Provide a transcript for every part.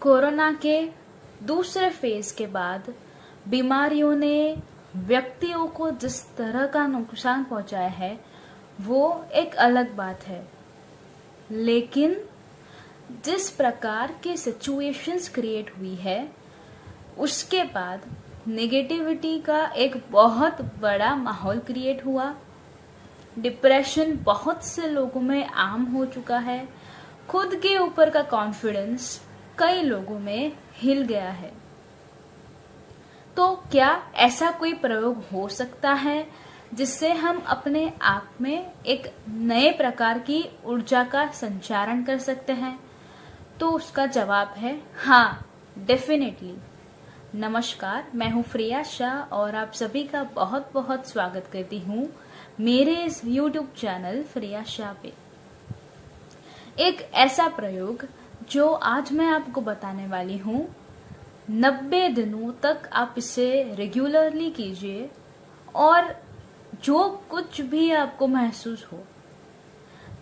Corona के दूसरे phase के बाद बीमारियों ने व्यक्तियों को जिस तरह का नुकसान पहुंचाया है वो एक अलग बात है, लेकिन जिस प्रकार के सिचुएशंस क्रिएट हुई है उसके बाद नेगेटिविटी का एक बहुत बड़ा माहौल क्रिएट हुआ। डिप्रेशन बहुत से लोगों में आम हो चुका है। खुद के ऊपर का कॉन्फिडेंस कई लोगों में हिल गया है। तो क्या ऐसा कोई प्रयोग हो सकता है जिससे हम अपने आप में एक नए प्रकार की ऊर्जा का संचारण कर सकते हैं? तो उसका जवाब है हाँ, डेफिनेटली। नमस्कार, मैं हूँ फ्रिया शाह और आप सभी का बहुत बहुत स्वागत करती हूँ मेरे इस YouTube चैनल फ्रिया शाह पे। एक ऐसा प्रयोग जो आज मैं आपको बताने वाली हूँ, 90 दिनों तक आप इसे रेगुलरली कीजिए और जो कुछ भी आपको महसूस हो,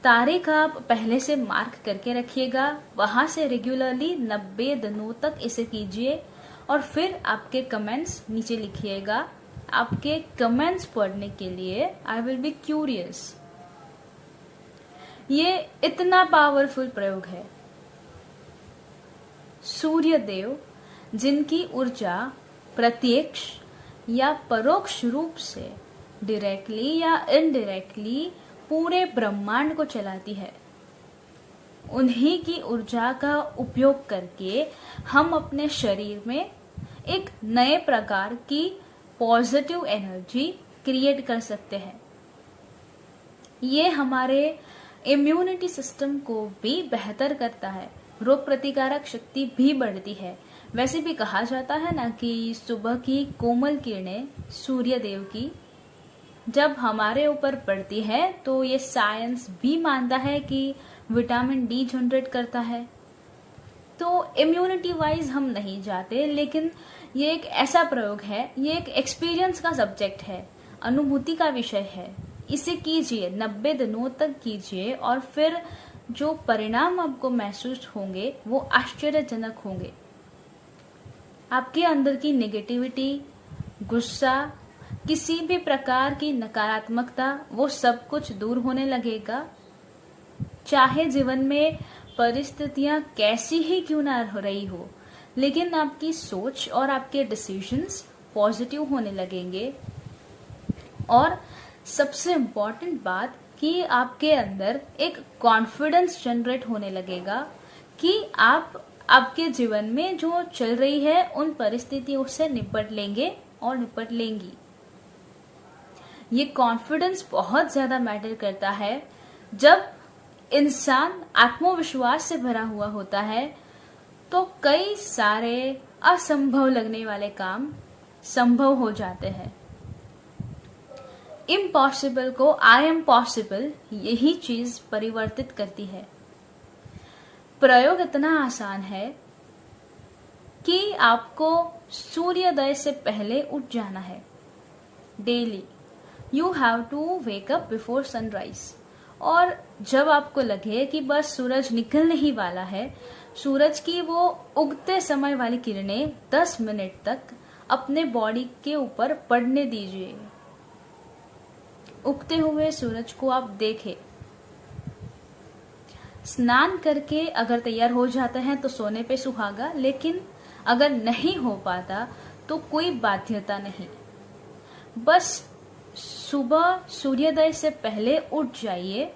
तारीख आप पहले से मार्क करके रखिएगा, वहां से रेगुलरली 90 दिनों तक इसे कीजिए और फिर आपके कमेंट्स नीचे लिखिएगा। आपके कमेंट्स पढ़ने के लिए आई विल बी क्यूरियस। ये इतना पावरफुल प्रयोग है। सूर्य देव, जिनकी ऊर्जा प्रत्यक्ष या परोक्ष रूप से डायरेक्टली या इनडायरेक्टली पूरे ब्रह्मांड को चलाती है, उन्हीं की ऊर्जा का उपयोग करके हम अपने शरीर में एक नए प्रकार की पॉजिटिव एनर्जी क्रिएट कर सकते हैं। ये हमारे इम्यूनिटी सिस्टम को भी बेहतर करता है, रोग प्रतिकारक शक्ति भी बढ़ती है। वैसे भी कहा जाता है ना कि सुबह की कोमल किरणें सूर्य देव की जब हमारे ऊपर पड़ती है तो ये साइंस भी मानता है कि विटामिन डी जनरेट करता है। तो इम्यूनिटी वाइज हम नहीं जाते, लेकिन ये एक ऐसा प्रयोग है, ये एक एक्सपीरियंस का सब्जेक्ट है, अनुभूति का विषय है। इसे कीजिए, 90 दिनों तक कीजिए और फिर जो परिणाम आपको महसूस होंगे वो आश्चर्यजनक होंगे। आपके अंदर की नेगेटिविटी, गुस्सा, किसी भी प्रकार की नकारात्मकता, वो सब कुछ दूर होने लगेगा। चाहे जीवन में परिस्थितियां कैसी ही क्यों ना हो रही हो, लेकिन आपकी सोच और आपके डिसीजंस पॉजिटिव होने लगेंगे। और सबसे इम्पोर्टेंट बात कि आपके अंदर एक कॉन्फिडेंस जनरेट होने लगेगा कि आप आपके जीवन में जो चल रही है उन परिस्थितियों से निपट लेंगे और निपट लेंगी। ये कॉन्फिडेंस बहुत ज्यादा मैटर करता है। जब इंसान आत्मविश्वास से भरा हुआ होता है तो कई सारे असंभव लगने वाले काम संभव हो जाते हैं। इम्पॉसिबल को आई एम पॉसिबल, यही चीज परिवर्तित करती है। प्रयोग इतना आसान है कि आपको सूर्योदय से पहले उठ जाना है। Daily you have to wake up before sunrise. और जब आपको लगे कि बस सूरज निकलने ही वाला है, सूरज की वो उगते समय वाली किरणें 10 मिनट तक अपने बॉडी के ऊपर पड़ने दीजिए। उगते हुए सूरज को आप देखें। स्नान करके अगर तैयार हो जाते हैं तो सोने पे सुहागा, लेकिन अगर नहीं हो पाता तो कोई बाध्यता नहीं। बस सुबह सूर्योदय से पहले उठ जाइए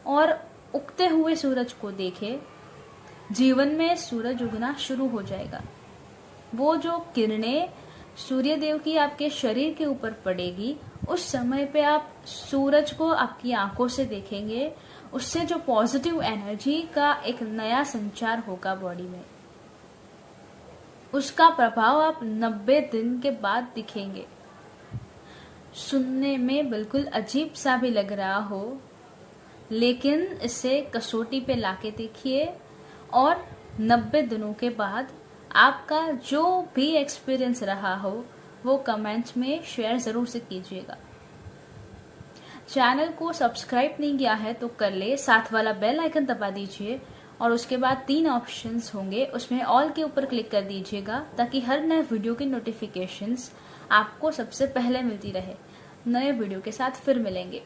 और उगते हुए सूरज को देखें। जीवन में सूरज उगना शुरू हो जाएगा। वो जो किरणें सूर्यदेव की आपके शरीर के ऊपर पड़ेगी, उस समय पे आप सूरज को आपकी आंखों से देखेंगे। उससे जो पॉजिटिव एनर्जी का एक नया संचार होगा बॉडी में, उसका प्रभाव आप 90 दिन के बाद दिखेंगे। सुनने में बिल्कुल अजीब सा भी लग रहा हो, लेकिन इसे कसौटी पे लाके देखिए और 90 दिनों के बाद आपका जो भी एक्सपीरियंस रहा हो वो कमेंट्स में शेयर जरूर से कीजिएगा। चैनल को सब्सक्राइब नहीं किया है तो कर ले, साथ वाला बेल आइकन दबा दीजिए और उसके बाद 3 ऑप्शंस होंगे, उसमें ऑल के ऊपर क्लिक कर दीजिएगा ताकि हर नए वीडियो की नोटिफिकेशंस आपको सबसे पहले मिलती रहे। नए वीडियो के साथ फिर मिलेंगे।